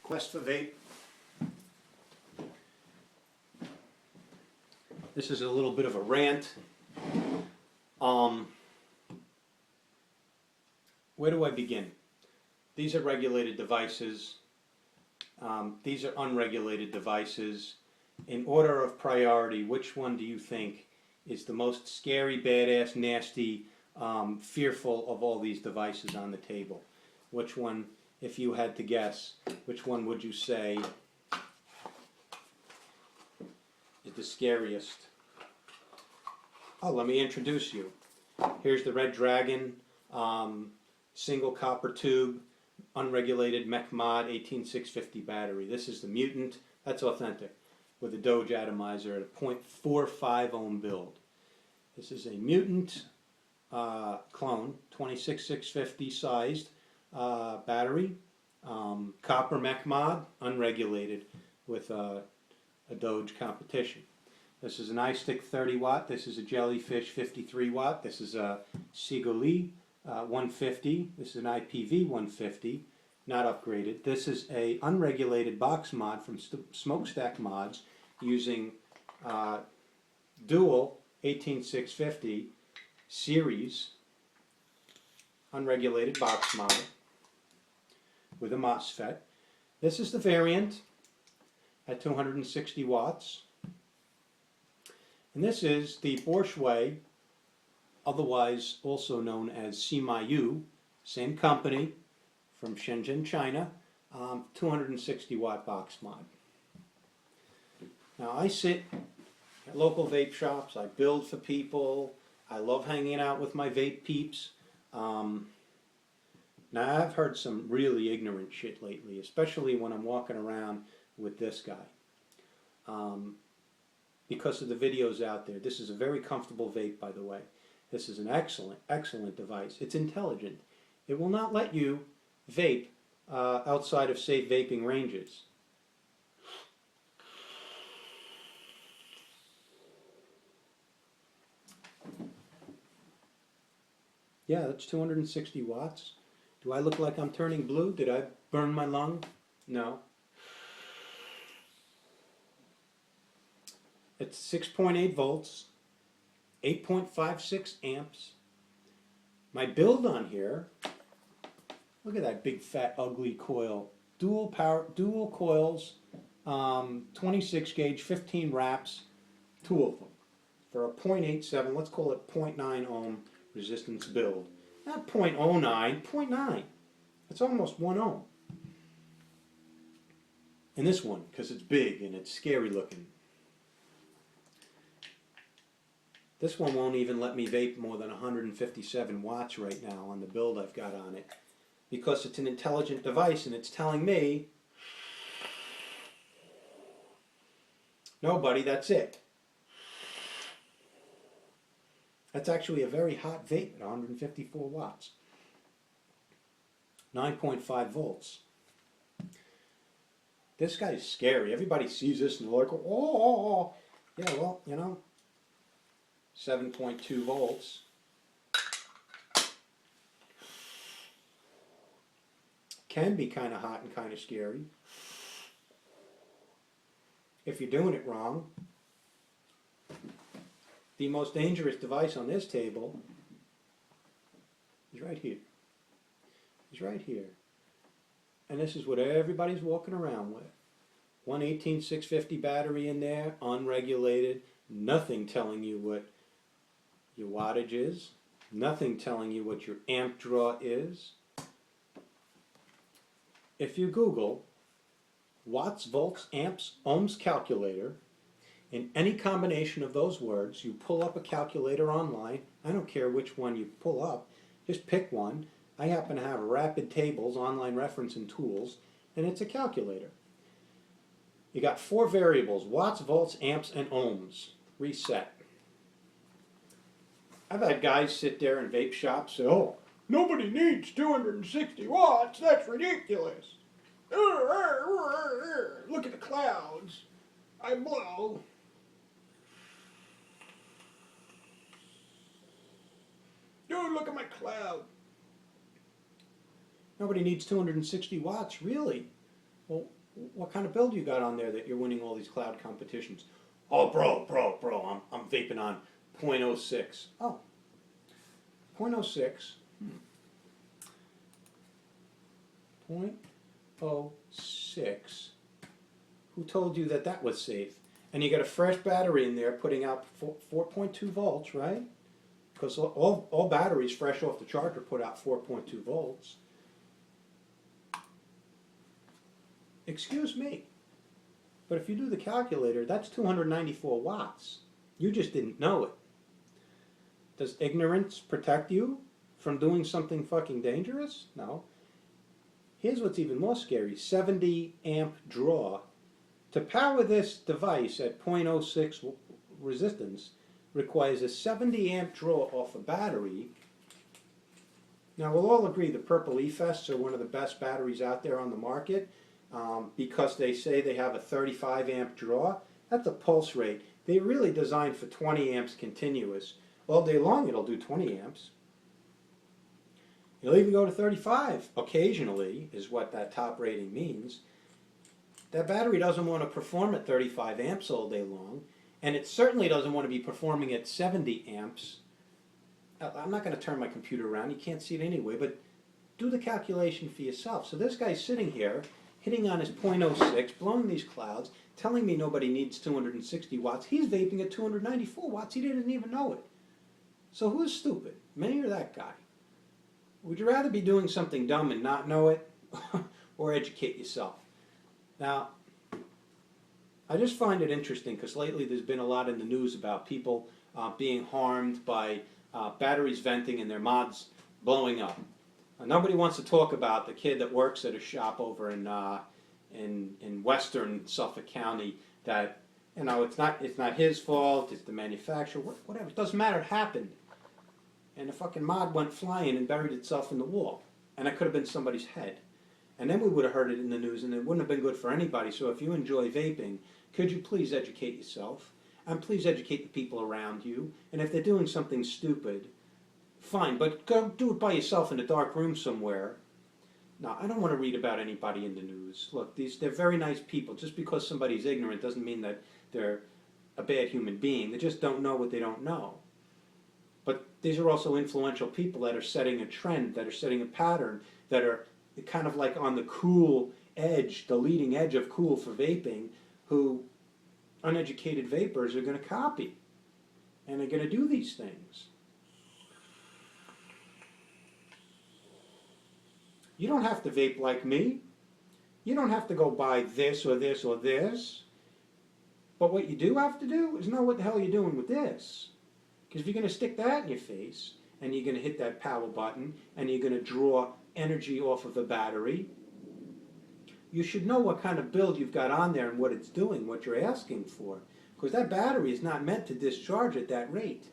Quest for vape. This is a little bit of a rant. Where do I begin? These are regulated devices. These are unregulated devices. In order of priority, which one do you think is the most scary, badass, nasty, fearful of all these devices on the table? Which one, if you had to guess, which one would you say is the scariest? Oh, let me introduce you. Here's the Red Dragon, single copper tube, unregulated mech mod 18650 battery. This is the Mutant, that's authentic, with a Doge atomizer at a 0.45 ohm build. This is a Mutant clone, 26650 sized battery, copper mech mod, unregulated, with a Doge competition. This is an iStick 30 watt, this is a Jellyfish 53 watt, this is a Sigoli 150, this is an IPV 150, not upgraded. This is a unregulated box mod from Smokestack Mods using dual 18650 series unregulated box mod with a MOSFET. This is the variant at 260 watts. And this is the Bourgeois, otherwise also known as Simayu, same company from Shenzhen, China, 260 watt box mod. Now I sit at local vape shops, I build for people, I love hanging out with my vape peeps. Now I've heard some really ignorant shit lately, especially when I'm walking around with this guy. Because of the videos out there. This is a very comfortable vape, by the way. This is an excellent, excellent device. It's intelligent. It will not let you vape outside of safe vaping ranges. Yeah, that's 260 watts. Do I look like I'm turning blue? Did I burn my lung? No. It's 6.8 volts, 8.56 amps. My build on here, look at that big fat ugly coil. Dual coils, 26 gauge, 15 wraps, two of them. For a 0.87, let's call it 0.9 ohm resistance build. Not 0.09, 0.9. It's almost 1 ohm. And this one, because it's big and it's scary looking. This one won't even let me vape more than 157 watts right now on the build I've got on it, because it's an intelligent device and it's telling me, no buddy, that's it. That's actually a very hot vape at 154 watts. 9.5 volts. This guy's scary. Everybody sees this and they're like, oh. Yeah, well, you know, 7.2 volts. Can be kind of hot and kind of scary if you're doing it wrong. The most dangerous device on this table is right here. It's right here. And this is what everybody's walking around with. 18650 battery in there, unregulated, nothing telling you what your wattage is, nothing telling you what your amp draw is. If you Google watts, volts, amps, ohms calculator, in any combination of those words, you pull up a calculator online. I don't care which one you pull up, just pick one. I happen to have Rapid Tables, online referencing tools, and it's a calculator. You got 4 variables, watts, volts, amps, and ohms. Reset. I've had guys sit there in vape shops say, oh, nobody needs 260 watts, that's ridiculous. Look at the clouds. I blow. Dude, look at my cloud. Nobody needs 260 watts, really. Well, What kind of build you got on there that you're winning all these cloud competitions? Oh, bro, I'm vaping on 0.06. Oh, 0.06. 0.06. Who told you that that was safe? And you got a fresh battery in there putting out 4.2 volts, right? Because all batteries fresh off the charger put out 4.2 volts. Excuse me. But if you do the calculator, that's 294 watts. You just didn't know it. Does ignorance protect you from doing something fucking dangerous? No. Here's what's even more scary. 70 amp draw. To power this device at 0.06 resistance requires a 70 amp draw off a battery. Now we'll all agree the purple Efests are one of the best batteries out there on the market because they say they have a 35 amp draw. That's a pulse rate. They're really designed for 20 amps continuous. All day long it'll do 20 amps. It'll even go to 35 occasionally is what that top rating means. That battery doesn't want to perform at 35 amps all day long, and it certainly doesn't want to be performing at 70 amps. I'm not going to turn my computer around, you can't see it anyway, but do the calculation for yourself. So this guy's sitting here, hitting on his 0.06, blowing these clouds, telling me nobody needs 260 watts. He's vaping at 294 watts, he didn't even know it. So who's stupid, me or that guy? Would you rather be doing something dumb and not know it, or educate yourself? Now, I just find it interesting because lately there's been a lot in the news about people being harmed by batteries venting and their mods blowing up. Nobody wants to talk about the kid that works at a shop over in western Suffolk County that, you know, it's not his fault, it's the manufacturer, whatever. It doesn't matter, it happened. And the fucking mod went flying and buried itself in the wall. And it could have been somebody's head. And then we would have heard it in the news, and it wouldn't have been good for anybody. So if you enjoy vaping, could you please educate yourself? And please educate the people around you. And if they're doing something stupid, fine, but go do it by yourself in a dark room somewhere. Now, I don't want to read about anybody in the news. Look, they're very nice people. Just because somebody's ignorant doesn't mean that they're a bad human being. They just don't know what they don't know. But these are also influential people that are setting a trend, that are setting a pattern, that are kind of like on the cool edge, the leading edge of cool for vaping, who uneducated vapors are going to copy. And they're going to do these things. You don't have to vape like me. You don't have to go buy this or this or this. But what you do have to do is know what the hell you're doing with this. Because if you're going to stick that in your face, and you're going to hit that power button, and you're going to draw energy off of a battery, you should know what kind of build you've got on there and what it's doing, what you're asking for. Because that battery is not meant to discharge at that rate.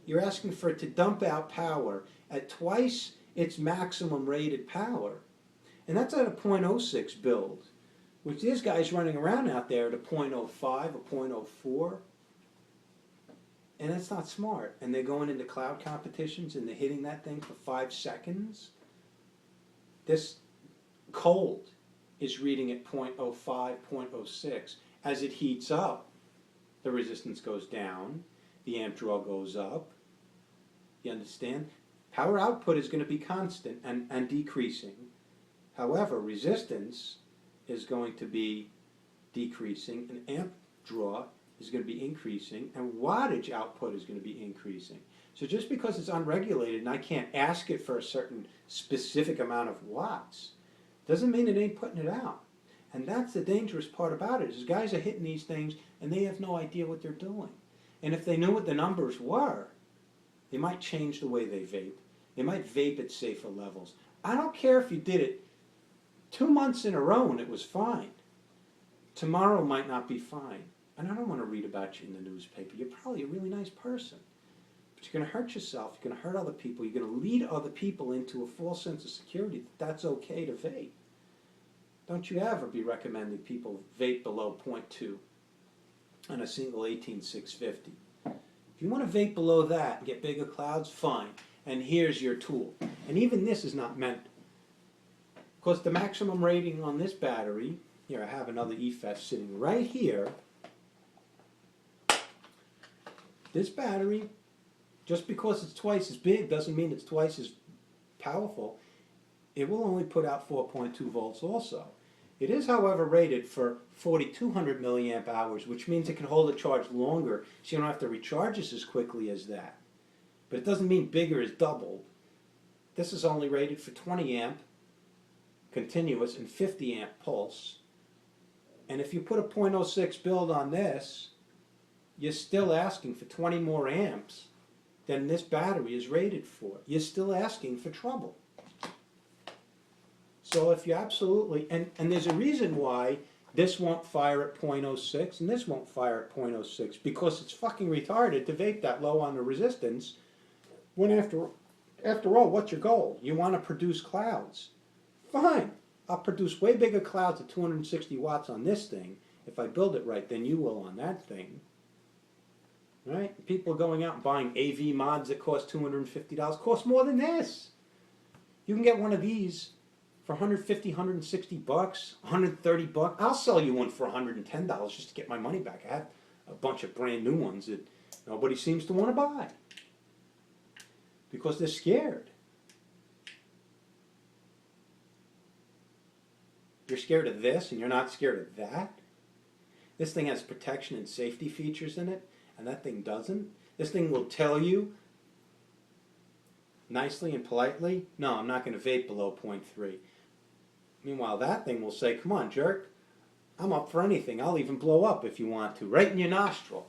You're asking for it to dump out power at twice its maximum rated power. And that's at a 0.06 build, which this guy's running around out there at a 0.05, a 0.04. And that's not smart. And they're going into cloud competitions and they're hitting that thing for 5 seconds. This cold is reading at 0.05, 0.06. As it heats up, the resistance goes down, the amp draw goes up. You understand? Power output is going to be constant and decreasing. However, resistance is going to be decreasing, and amp draw is going to be increasing, and wattage output is going to be increasing. So just because it's unregulated and I can't ask it for a certain specific amount of watts, doesn't mean it ain't putting it out. And that's the dangerous part about it, is guys are hitting these things and they have no idea what they're doing. And if they knew what the numbers were, they might change the way they vape. They might vape at safer levels. I don't care if you did it 2 months in a row and it was fine. Tomorrow might not be fine. And I don't want to read about you in the newspaper. You're probably a really nice person. But you're going to hurt yourself. You're going to hurt other people. You're going to lead other people into a false sense of security that that's okay to vape. Don't you ever be recommending people vape below 0.2 on a single 18650. If you want to vape below that and get bigger clouds, fine. And here's your tool. And even this is not meant, because the maximum rating on this battery Here, I have another Efest sitting right here. This battery, just because it's twice as big doesn't mean it's twice as powerful. It will only put out 4.2 volts also. It is, however, rated for 4,200 milliamp hours, which means it can hold a charge longer, so you don't have to recharge this as quickly as that. But it doesn't mean bigger is doubled. This is only rated for 20 amp continuous and 50 amp pulse. And if you put a 0.06 build on this, you're still asking for 20 more amps than this battery is rated for. You're still asking for trouble. So if you absolutely, and there's a reason why this won't fire at 0.06 and this won't fire at 0.06, because it's fucking retarded to vape that low on the resistance, when after all, what's your goal? You want to produce clouds. Fine, I'll produce way bigger clouds at 260 watts on this thing if I build it right than you will on that thing. Right? People are going out and buying AV mods that cost $250, cost more than this. You can get one of these for $150, $160, $130. I'll sell you one for $110 just to get my money back. I have a bunch of brand new ones that nobody seems to want to buy because they're scared. You're scared of this and you're not scared of that? This thing has protection and safety features in it, and that thing doesn't. This thing will tell you nicely and politely, no, I'm not going to vape below 0.3. Meanwhile, that thing will say, come on, jerk, I'm up for anything. I'll even blow up if you want to, right in your nostril.